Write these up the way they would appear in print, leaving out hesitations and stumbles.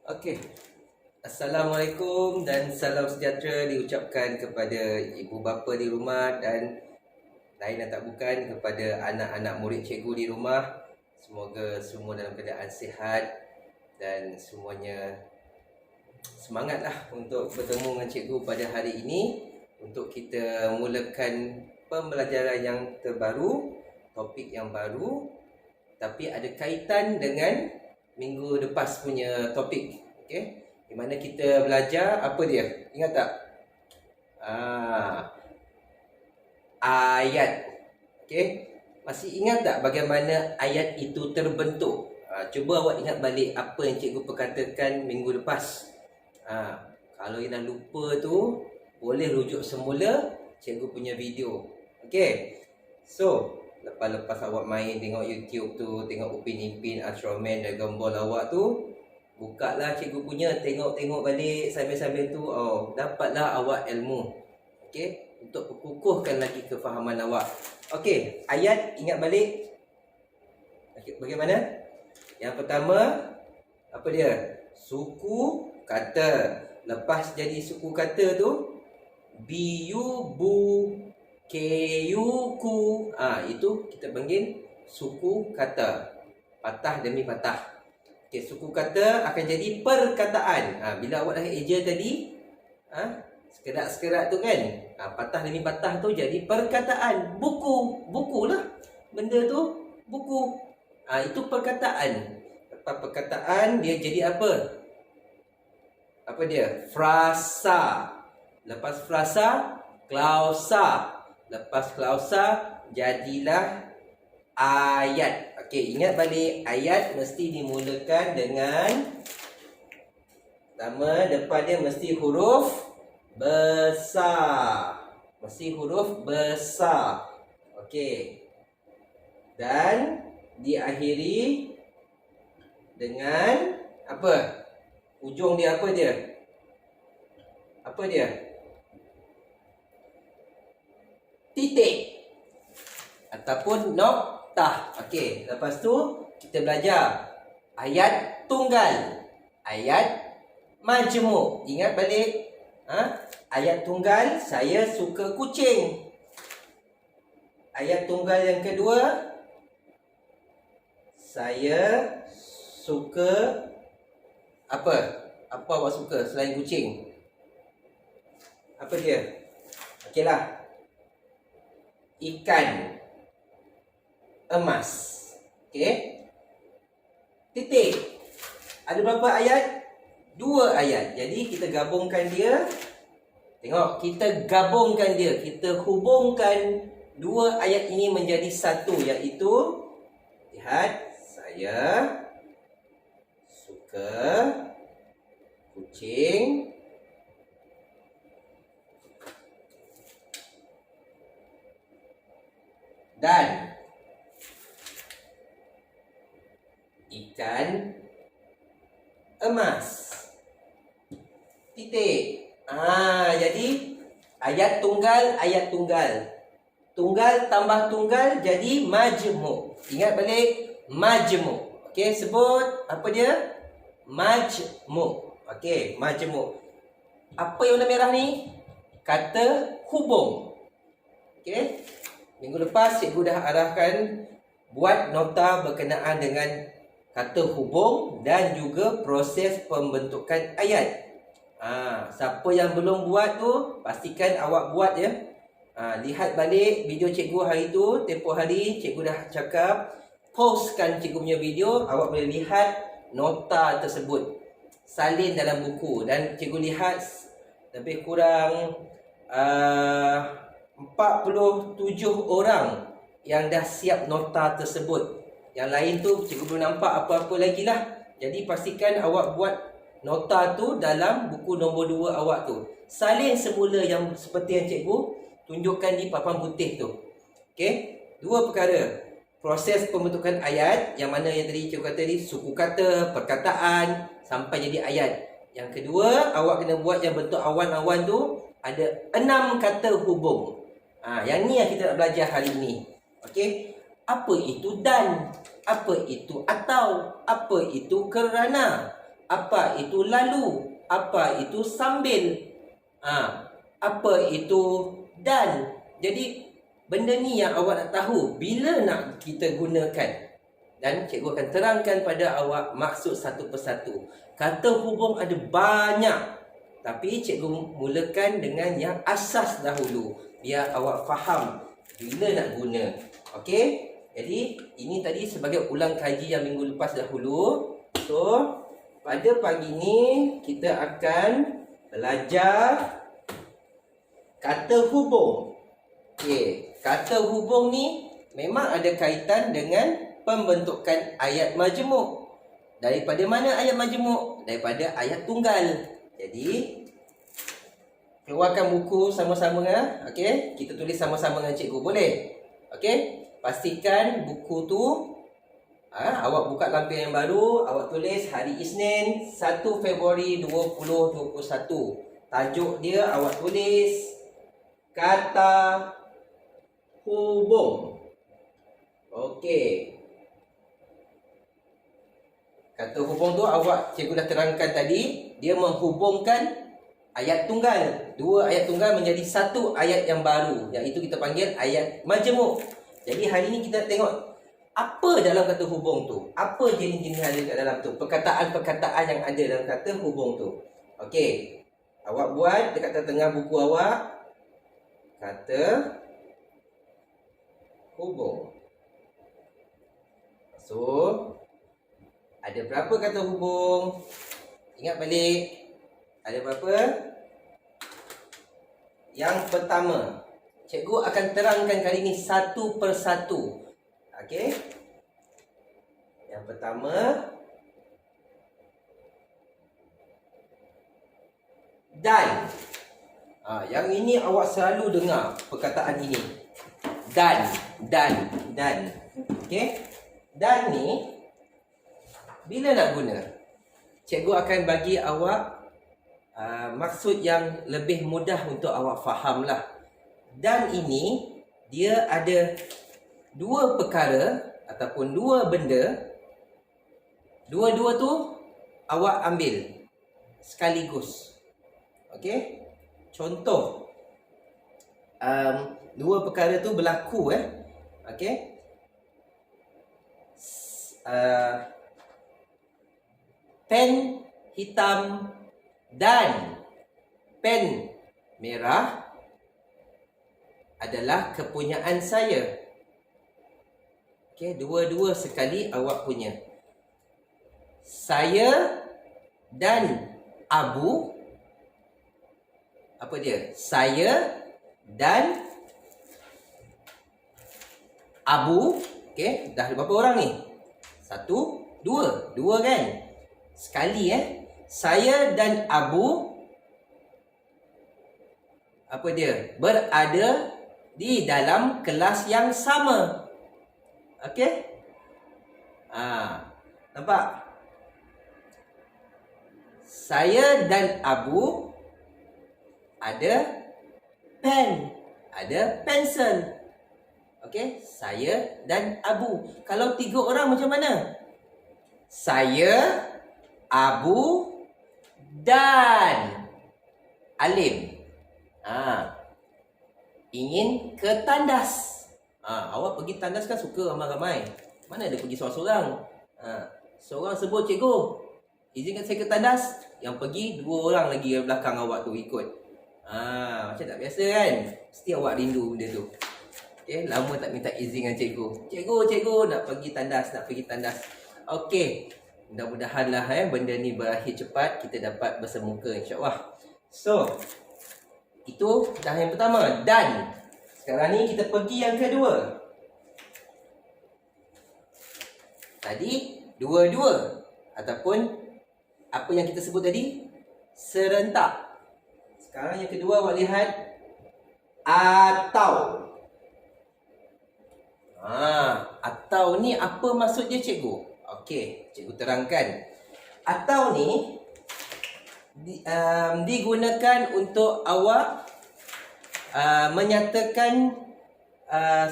Okey. Assalamualaikum dan salam sejahtera diucapkan kepada ibu bapa di rumah dan lain dan tak bukan kepada anak-anak murid cikgu di rumah. Semoga semua dalam keadaan sihat dan semuanya semangatlah untuk bertemu dengan cikgu pada hari ini untuk kita mulakan pembelajaran yang terbaru, topik yang baru tapi ada kaitan dengan minggu lepas punya topik. Okey, di mana kita belajar apa dia? Ingat tak? Ayat. Okey, masih ingat tak bagaimana ayat itu terbentuk? Cuba awak ingat balik apa yang cikgu perkatakan minggu lepas. Kalau yang dah lupa tu, boleh rujuk semula cikgu punya video. Okey, so lepas awak main tengok YouTube tu, tengok Upin Ipin, Ultraman, Dragon Ball awak tu, bukalah cikgu punya, tengok balik sambil-sambil tu, dapatlah awak ilmu. Okey, untuk kukuhkan lagi kefahaman awak. Okey, ayat ingat balik. Bagaimana? Yang pertama, apa dia? Suku kata. Lepas jadi suku kata tu, biu, bu, ku, itu kita panggil suku kata. Patah demi patah. Okey, suku kata akan jadi perkataan. Bila awak dah eja tadi, sekerat-sekerat tu kan, patah demi patah tu jadi perkataan. Buku lah. Benda tu buku. Itu perkataan. Lepas perkataan dia jadi apa? Apa dia? Frasa. Lepas frasa, klausa. Lepas klausa, jadilah ayat. Okey, ingat balik, ayat mesti dimulakan dengan pertama, depan dia mesti huruf besar. Mesti huruf besar. Okey. Dan diakhiri dengan apa? Ujung dia apa dia? Apa dia? Titik ataupun noktah. Okey, lepas tu kita belajar ayat tunggal, ayat majmuk. Ingat balik. Ayat tunggal, saya suka kucing. Ayat tunggal yang kedua, saya suka apa? Apa awak suka selain kucing? Apa dia? Okeylah. Ikan emas. Okey. Titik. Ada berapa ayat? 2 ayat. Jadi kita gabungkan dia. Tengok, kita gabungkan dia. Kita hubungkan 2 ayat ini menjadi satu, iaitu lihat, saya suka kucing dan ikan emas. Titik. Jadi ayat tunggal. Tunggal tambah tunggal jadi majmuk. Ingat balik, majmuk. Okey, sebut apa dia? Majmuk. Okey, majmuk. Apa yang warna merah ni? Kata hubung. Okey. Minggu lepas cikgu dah arahkan buat nota berkenaan dengan kata hubung dan juga proses pembentukan ayat. Siapa yang belum buat tu, pastikan awak buat ya. Lihat balik video cikgu hari tu, tempoh hari cikgu dah cakap, postkan cikgu punya video, awak boleh lihat nota tersebut. Salin dalam buku dan cikgu lihat lebih kurang 47 orang yang dah siap nota tersebut. Yang lain tu cikgu belum nampak apa-apa lagi lah. Jadi pastikan awak buat nota tu dalam buku nombor 2 awak tu. Salin semula yang seperti yang cikgu tunjukkan di papan putih tu. Okey, 2 perkara. Proses pembentukan ayat, yang mana yang tadi cikgu kata ni, suku kata, perkataan sampai jadi ayat. Yang kedua, awak kena buat yang bentuk awan-awan tu ada 6 kata hubung. Yang ni yang kita nak belajar hari ini. Okey, apa itu dan? Apa itu atau? Apa itu kerana? apa itu lalu, apa itu sambil, apa itu dan. Jadi benda ni yang awak nak tahu bila nak kita gunakan, dan cikgu akan terangkan pada awak maksud satu persatu. Kata hubung ada banyak, tapi cikgu mulakan dengan yang asas dahulu biar awak faham bila nak guna. Okey, jadi ini tadi sebagai ulang kaji yang minggu lepas dahulu. So pada pagi ni kita akan belajar kata hubung. Okey, kata hubung ni memang ada kaitan dengan pembentukan ayat majmuk. Daripada mana ayat majmuk? Daripada ayat tunggal. Jadi keluarkan buku sama-sama, okey? Kita tulis sama-sama dengan cikgu, boleh? Okey? Pastikan buku tu awak buka lampiran yang baru, awak tulis hari Isnin 1 Februari 2021. Tajuk dia awak tulis kata hubung. Okey. Kata hubung tu awak cikgu dah terangkan tadi, dia menghubungkan ayat tunggal. Dua ayat tunggal menjadi satu ayat yang baru, yang itu kita panggil ayat majmuk. Jadi hari ni kita tengok apa dalam kata hubung tu. Apa jenis-jenis ada kat dalam tu. Perkataan-perkataan yang ada dalam kata hubung tu. Okey. Awak buat dekat tengah buku awak kata hubung. So, ada berapa kata hubung? Ingat balik. Ada berapa? Yang pertama, cikgu akan terangkan kali ini satu persatu. Okey? Yang pertama, dan. Yang ini awak selalu dengar perkataan ini. Dan. Okey? Dan ni bila nak guna? Cikgu akan bagi awak maksud yang lebih mudah untuk awak faham lah. Dan ini dia ada dua perkara ataupun dua benda. Dua-dua tu awak ambil sekaligus. Okey? Contoh, dua perkara tu berlaku. Okey? Pen hitam dan pen merah adalah kepunyaan saya. Okey, dua-dua sekali awak punya. Saya dan Abu, apa dia? Saya dan Abu. Okey, dah berapa orang ni? Satu, dua. Dua kan? Sekali Saya dan Abu, apa dia? Berada di dalam kelas yang sama. Okey? Nampak? Saya dan Abu ada pen, ada pensel. Okey? Saya dan Abu. Kalau tiga orang macam mana? Saya, Abu dan Alim. Ingin ke tandas. Awak pergi tandas kan suka ramai-ramai. Mana ada pergi seorang-seorang. Seorang sebut, cikgu, izinkan saya ke tandas. Yang pergi dua orang lagi yang belakang awak tu ikut. Macam tak biasa kan? Mesti awak rindu benda tu. Okay, lama tak minta izin dengan cikgu. Cikgu nak pergi tandas. Okey. Mudah-mudahanlah benda ni berakhir cepat, kita dapat bersemuka insya-Allah. So, itu dah yang pertama. Dan sekarang ni kita pergi yang kedua. Tadi dua-dua ataupun apa yang kita sebut tadi serentak. Sekarang yang kedua awak lihat atau. Atau ni apa maksud dia, cikgu? Okey, cikgu terangkan. Atau ni digunakan untuk awak menyatakan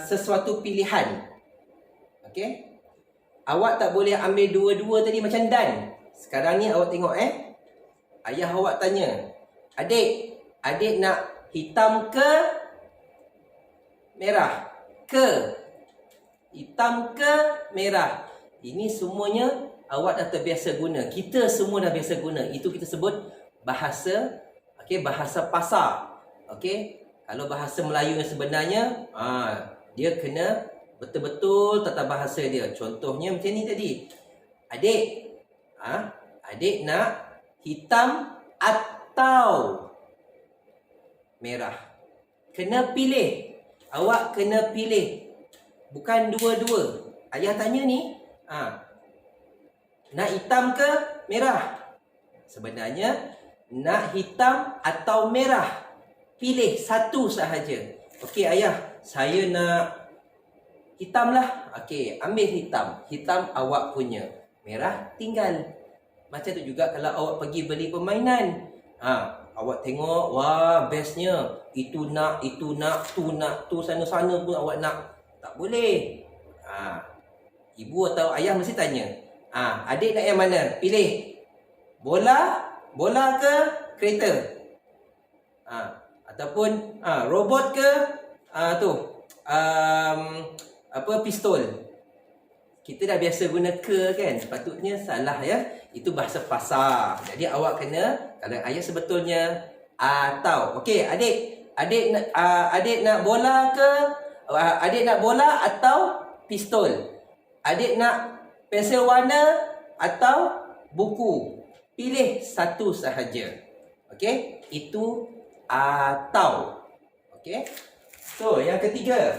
sesuatu pilihan. Okey? Awak tak boleh ambil dua-dua tadi macam dan. Sekarang ni awak tengok ayah awak tanya, adik nak hitam ke merah? Hitam ke merah? Ini semuanya awak dah terbiasa guna. Kita semua dah biasa guna. Itu kita sebut bahasa, bahasa pasar. Kalau bahasa Melayu yang sebenarnya, dia kena betul-betul tata bahasa dia. Contohnya macam ni tadi. Adik nak hitam atau merah? Kena pilih. Awak kena pilih. Bukan dua-dua. Ayah tanya ni, nak hitam ke merah? Sebenarnya nak hitam atau merah? Pilih satu sahaja. Okey ayah, saya nak hitam lah. Okey, ambil hitam. Hitam awak punya. Merah tinggal. Macam tu juga kalau awak pergi beli permainan. Awak tengok, wah bestnya. Itu nak, tu sana-sana pun awak nak. Tak boleh. Ibu atau ayah mesti tanya, adik nak yang mana? Pilih. Bola ke kereta? Ataupun robot ke pistol. Kita dah biasa guna ke kan? Sepatutnya salah ya. Itu bahasa pasar. Jadi awak kena, kalau ayah sebetulnya atau. Okey, adik nak bola ke? Adik nak bola atau pistol? Adik nak pensel warna atau buku? Pilih satu sahaja. Okey? Itu atau. Okey? So, yang ketiga.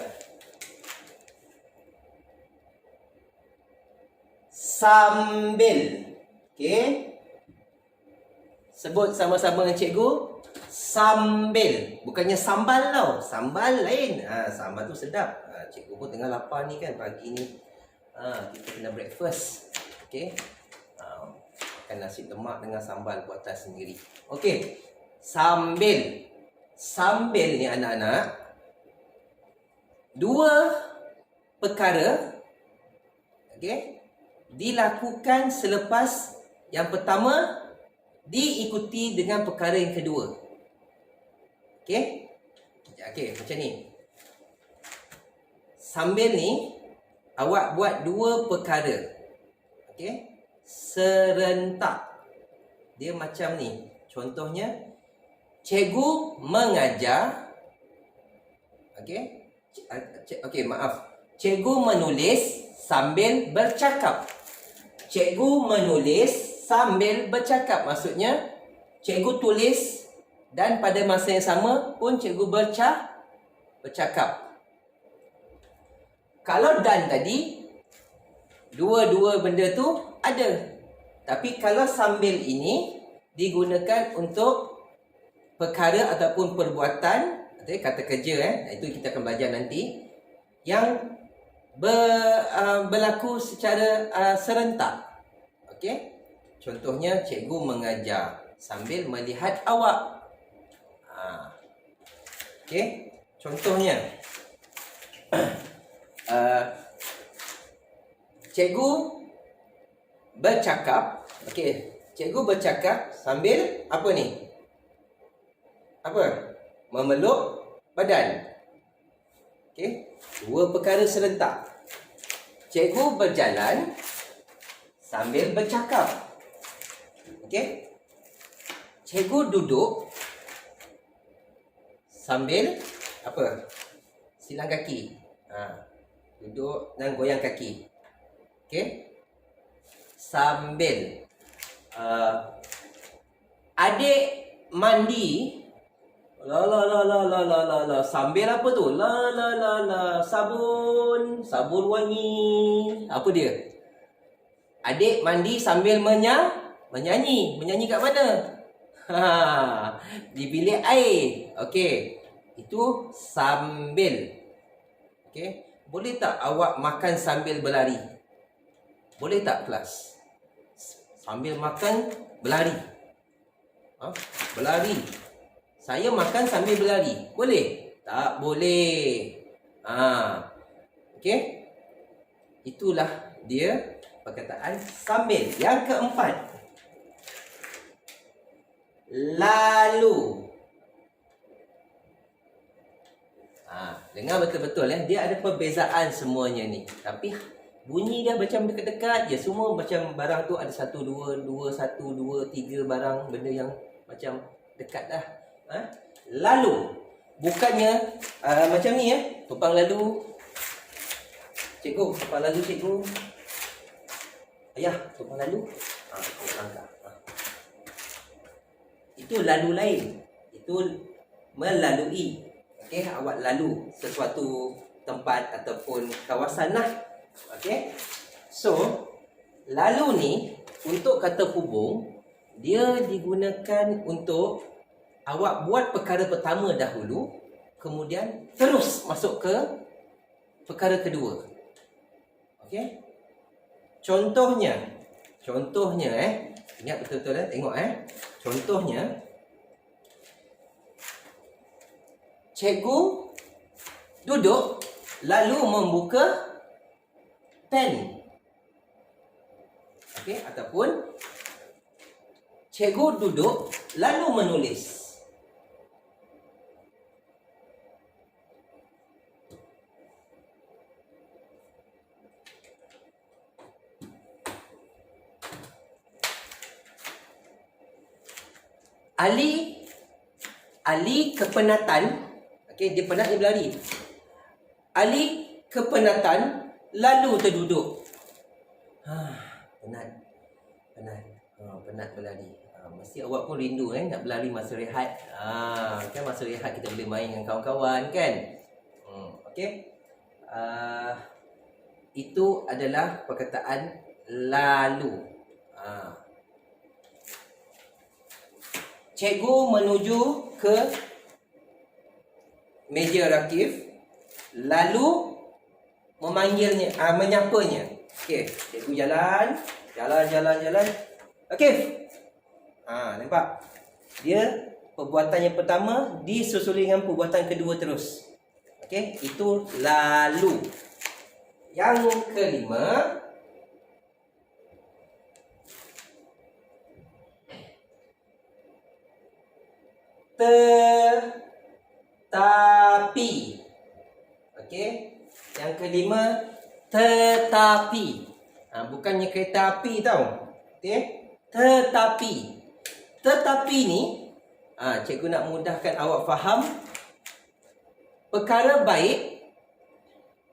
Sambil. Okey? Sebut sama-sama dengan cikgu. Sambil. Bukannya sambal tau. Sambal lain. Sambal tu sedap. Cikgu pun tengah lapar ni kan pagi ni. Kita kena breakfast. Okey. Makan nasi lemak dengan sambal buatan sendiri. Okey. Sambil. Sambil ni anak-anak. Dua perkara. Okey. Dilakukan selepas yang pertama diikuti dengan perkara yang kedua. Okey. Okey, macam ni. Sambil ni awak buat dua perkara. Okey? Serentak. Dia macam ni. Contohnya, cikgu mengajar. Okey? Okey, maaf. Cikgu menulis sambil bercakap. Cikgu menulis sambil bercakap. Maksudnya, cikgu tulis dan pada masa yang sama pun cikgu bercakap. Kalau dan tadi, dua-dua benda tu ada. Tapi kalau sambil ini digunakan untuk perkara ataupun perbuatan, kata kerja, itu kita akan belajar nanti, yang berlaku secara serentak. Okey? Contohnya, cikgu mengajar sambil melihat awak. Okey? Contohnya, cikgu bercakap. Okey, cikgu bercakap sambil apa ni? Memeluk badan. Okey, dua perkara serentak. Cikgu berjalan sambil bercakap. Okey. Cikgu duduk sambil silang kaki. Duduk dan goyang kaki. Okey. Sambil adik mandi. La. Sambil apa tu? La. Sabun wangi. Apa dia? Adik mandi sambil menyanyi. Menyanyi kat mana? Di bilik air. Okey. Itu sambil. Okey. Boleh tak awak makan sambil berlari? Boleh tak kelas? Sambil makan berlari. Berlari. Saya makan sambil berlari. Boleh? Tak boleh. Okey? Itulah dia perkataan sambil. Yang keempat. lalu. Dengar betul-betul dia ada perbezaan semuanya ni. Tapi bunyi dia macam dekat-dekat je. Semua macam barang tu ada 1, 2, 2, 1, 2, 3 barang. Benda yang macam dekat dah. Lalu. Bukannya macam ni Tumpang lalu. Cikgu, tumpang lalu cikgu. Ayah, tumpang lalu. Itu lalu lain. Itu melalui. Okey, awak lalu sesuatu tempat ataupun kawasan lah. Okey. So, lalu ni untuk kata hubung, dia digunakan untuk awak buat perkara pertama dahulu, kemudian terus masuk ke perkara kedua. Okey. Contohnya ingat betul-betul tengok Contohnya, cikgu duduk lalu membuka pen. Okey, ataupun cikgu duduk lalu menulis. Ali kepenatan. Okey, dia penat, dia berlari. Ali kepenatan lalu terduduk. Penat berlari. Mesti awak pun rindu nak berlari masa rehat. Kan masa rehat kita boleh main dengan kawan-kawan kan. Okey. Itu adalah perkataan lalu. Cikgu menuju ke meja rakif lalu memanggilnya, menyapanya. Okey, cikgu jalan. Okey. Nampak? Dia perbuatan yang pertama disusuli dengan perbuatan kedua terus. Okey, itu lalu. Yang kelima, tetapi. Okey. Yang kelima, tetapi. Bukannya kereta api tau. Okey. Tetapi. Tetapi ni, cikgu nak mudahkan awak faham. Perkara baik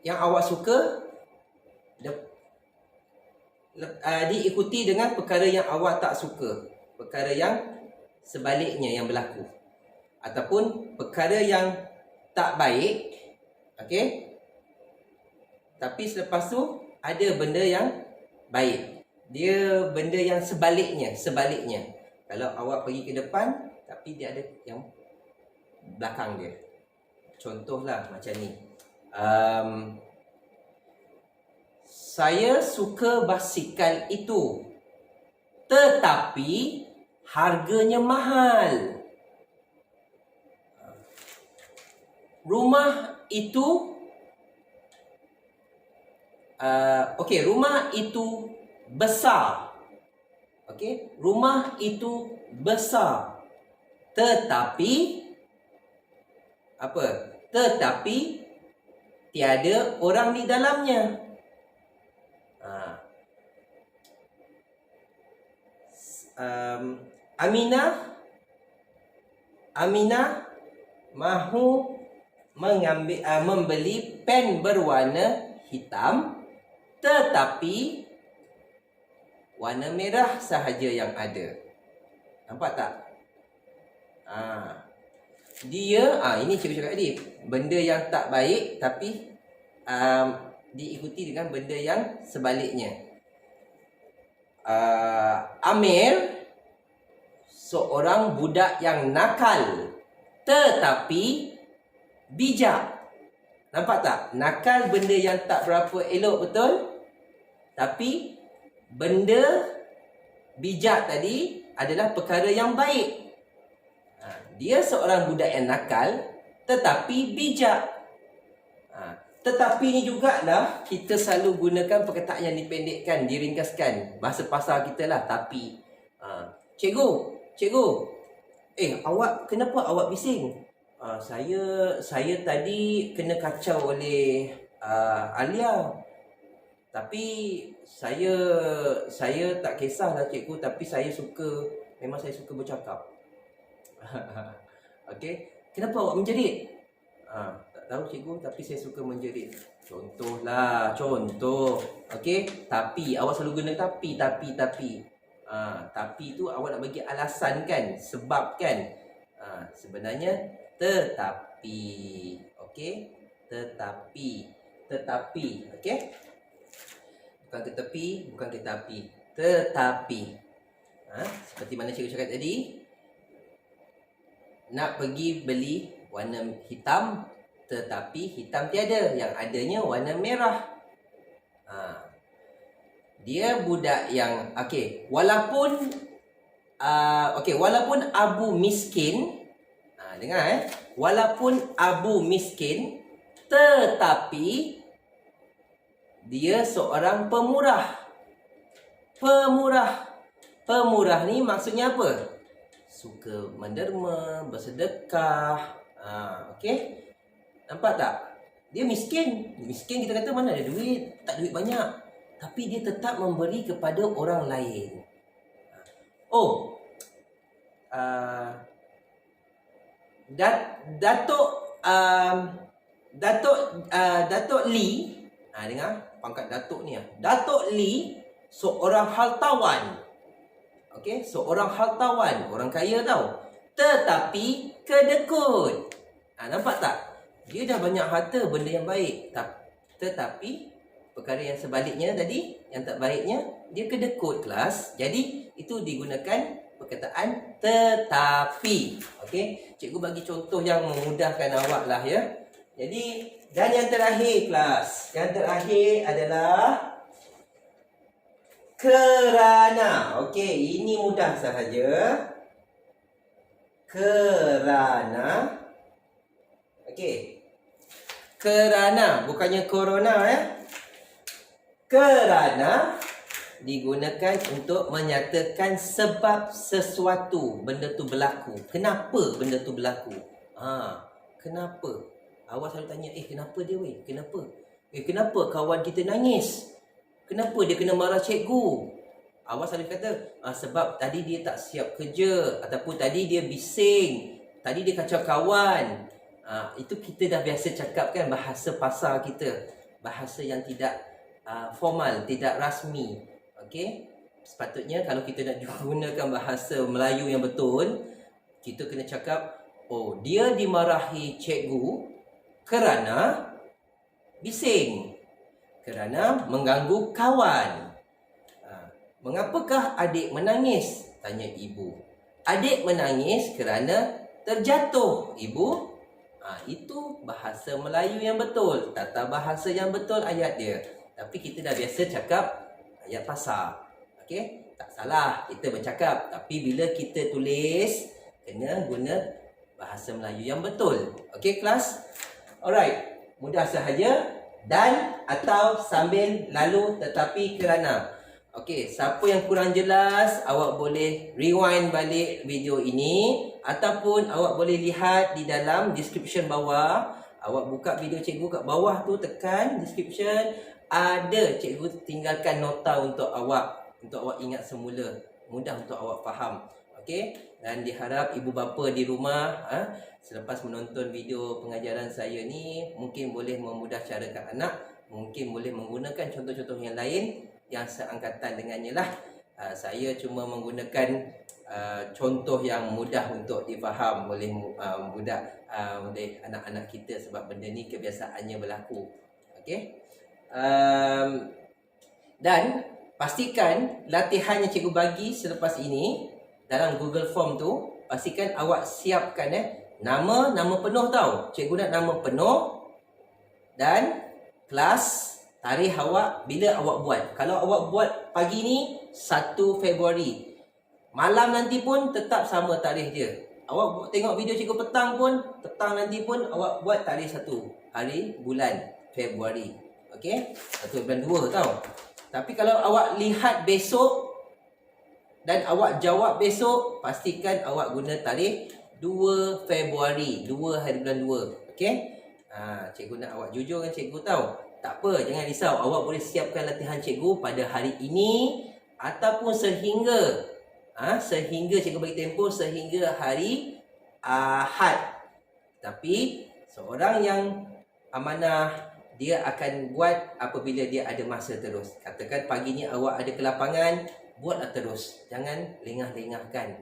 yang awak suka diikuti dengan perkara yang awak tak suka. Perkara yang sebaliknya yang berlaku. Ataupun perkara yang tak baik, okey, tapi selepas tu ada benda yang baik. Dia benda yang sebaliknya. Kalau awak pergi ke depan, tapi dia ada yang belakang dia. Contohlah macam ni. Saya suka basikal itu, tetapi harganya mahal. Rumah itu rumah itu besar. Okey, rumah itu besar. Tetapi apa? Tetapi tiada orang di dalamnya. Aminah mahu membeli pen berwarna hitam, tetapi warna merah sahaja yang ada. Nampak tak? Dia, ini cikgu cakap tadi, benda yang tak baik tapi diikuti dengan benda yang sebaliknya. Amir seorang budak yang nakal tetapi bijak. Nampak tak? Nakal benda yang tak berapa elok, betul? Tapi benda bijak tadi adalah perkara yang baik. Dia seorang budak yang nakal tetapi bijak. Tetapi ni jugalah kita selalu gunakan perkataan yang dipendekkan, diringkaskan. Bahasa pasar kita lah, tapi. Cikgu, Kenapa awak bising? Saya tadi kena kacau oleh Alia. Tapi saya tak kisahlah cikgu, tapi memang saya suka bercakap. Okey, kenapa awak menjerit? Tak tahu cikgu, tapi saya suka menjerit. Contoh. Okey, tapi awak selalu guna tapi. Tapi tu awak nak bagi alasan kan, sebab kan. Sebenarnya tetapi. Okey, tetapi. Okey. Bukan tetapi. Tetapi. Seperti mana cikgu cakap tadi, nak pergi beli warna hitam, tetapi hitam tiada, yang adanya warna merah. Dia budak yang walaupun Abu miskin, dengar walaupun Abu miskin, tetapi dia seorang pemurah. Pemurah ni maksudnya apa? Suka menderma, bersedekah. Okey? Nampak tak? Dia miskin. Miskin kita kata mana ada duit, tak duit banyak. Tapi dia tetap memberi kepada orang lain. Datuk Lee, dengar pangkat Datuk ni. Datuk Lee seorang hartawan. Okey, seorang hartawan, orang kaya tau. Tetapi kedekut. Nampak tak? Dia dah banyak harta, benda yang baik. Tetapi perkara yang sebaliknya tadi, yang tak baiknya, dia kedekut kelas. Jadi itu digunakan perkataan tetapi. Okey, cikgu bagi contoh yang memudahkan awak lah ya. Jadi, dan yang terakhir kelas. Yang terakhir adalah kerana. Okey, ini mudah sahaja. Kerana. Okey. Kerana, bukannya corona ya. Kerana digunakan untuk menyatakan sebab sesuatu benda tu berlaku. Kenapa benda tu berlaku? Kenapa? Awak selalu tanya, kenapa dia weh? Kenapa? Kenapa kawan kita nangis? Kenapa dia kena marah cikgu? Awak selalu kata, sebab tadi dia tak siap kerja, ataupun tadi dia bising, tadi dia kacau kawan. Itu kita dah biasa cakap kan, bahasa pasar kita. Bahasa yang tidak formal, tidak rasmi. Okey? Sepatutnya kalau kita nak gunakan bahasa Melayu yang betul, kita kena cakap, dia dimarahi cikgu kerana bising, kerana mengganggu kawan. Mengapakah adik menangis? Tanya ibu. Adik menangis kerana terjatuh, ibu. Itu bahasa Melayu yang betul, tata bahasa yang betul ayat dia. Tapi kita dah biasa cakap ayat pasar. Okey? Tak salah kita bercakap, tapi bila kita tulis, kena guna bahasa Melayu yang betul. Okey kelas? Alright, mudah sahaja. Dan atau sambil, lalu, tetapi, kerana. Okey, siapa yang kurang jelas, awak boleh rewind balik video ini, ataupun awak boleh lihat di dalam description bawah. Awak buka video cikgu kat bawah tu, tekan description, ada cikgu tinggalkan nota untuk awak ingat semula, mudah untuk awak faham. Okey, dan diharap ibu bapa di rumah selepas menonton video pengajaran saya ni mungkin boleh memudahcarakan anak, mungkin boleh menggunakan contoh-contoh yang lain yang seangkatan dengannya lah. Saya cuma menggunakan contoh yang mudah untuk difaham oleh oleh anak-anak kita, sebab benda ni kebiasaannya berlaku. Okey. Dan pastikan latihan yang cikgu bagi selepas ini dalam Google Form tu, pastikan awak siapkan nama penuh tau. Cikgu nak nama penuh dan kelas, tarikh awak, bila awak buat. Kalau awak buat pagi ni 1 Februari, malam nanti pun tetap sama tarikh dia. Awak tengok video cikgu petang nanti pun awak buat tarikh 1 hari bulan Februari. Okey? 1 bulan 2 tau. Tapi kalau awak lihat besok, Dan awak jawab besok, pastikan awak guna tarikh 2 Februari, 2 hari bulan 2. Okey? Cikgu nak awak jujur dengan cikgu tahu. Tak apa, jangan risau. Awak boleh siapkan latihan cikgu pada hari ini ataupun sehingga cikgu bagi tempoh sehingga hari Ahad. Tapi seorang yang amanah, dia akan buat apabila dia ada masa terus. Katakan pagi ni awak ada kelapangan, buatlah terus. Jangan lengah-lengahkan.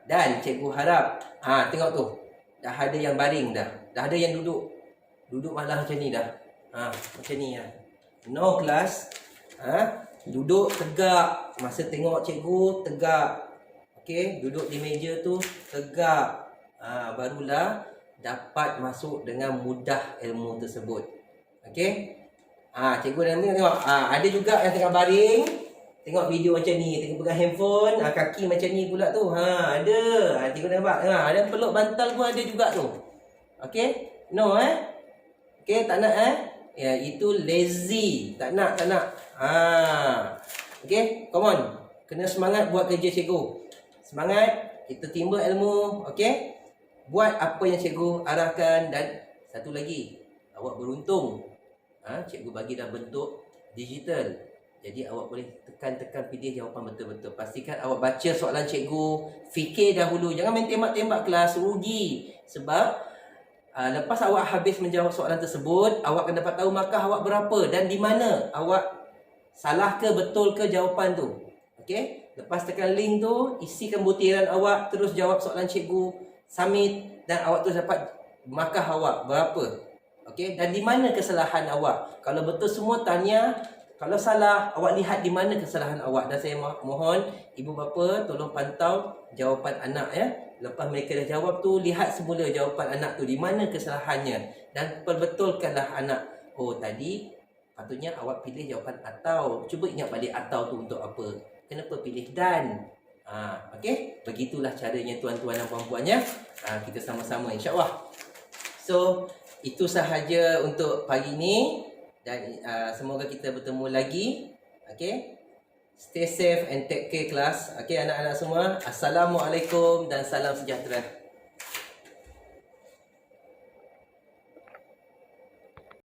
Dan cikgu harap, tengok tu, dah ada yang baring dah. Dah ada yang duduk. Duduk malah macam ni dah. Macam ni lah. No kelas. Duduk tegak. Masa tengok cikgu, tegak. Okey, duduk di meja tu, tegak. Barulah dapat masuk dengan mudah ilmu tersebut. Okey. Cikgu nanti tengok. Ada juga yang tengah baring. Tengok video macam ni. Tengok pegang handphone. Kaki macam ni pula tu. Ada. Cikgu nampak. Ada peluk bantal pun ada juga tu. Okey. No Okey, tak nak Ya, itu lazy. Tak nak. Okey, come on. Kena semangat buat kerja cikgu. Semangat, kita timba ilmu, okey? Buat apa yang cikgu arahkan. Dan satu lagi, awak beruntung. Cikgu bagi dah bentuk digital. Jadi awak boleh tekan-tekan pilih jawapan betul-betul. Pastikan awak baca soalan cikgu, fikir dahulu. Jangan main tembak-tembak kelas, rugi. Sebab lepas awak habis menjawab soalan tersebut, awak akan dapat tahu markah awak berapa dan di mana awak salah ke betul ke jawapan tu. Okey? Lepas tekan link tu, isikan butiran awak, terus jawab soalan cikgu, submit dan awak terus dapat markah awak berapa. Okey? Dan di mana kesalahan awak? Kalau betul semua tanya, kalau salah awak lihat di mana kesalahan awak. Dan saya mohon ibu bapa tolong pantau jawapan anak ya. Lepas mereka dah jawab tu, lihat semula jawapan anak tu di mana kesalahannya dan perbetulkanlah anak. Oh, tadi patutnya awak pilih jawapan atau. Cuba ingat balik atau tu untuk apa. Kenapa pilih dan? Okey, begitulah caranya tuan-tuan dan puan-puannya. Kita sama-sama insya-Allah. So, itu sahaja untuk pagi ini dan semoga kita bertemu lagi. Okey. Stay safe and take care kelas. Okey anak-anak semua. Assalamualaikum dan salam sejahtera.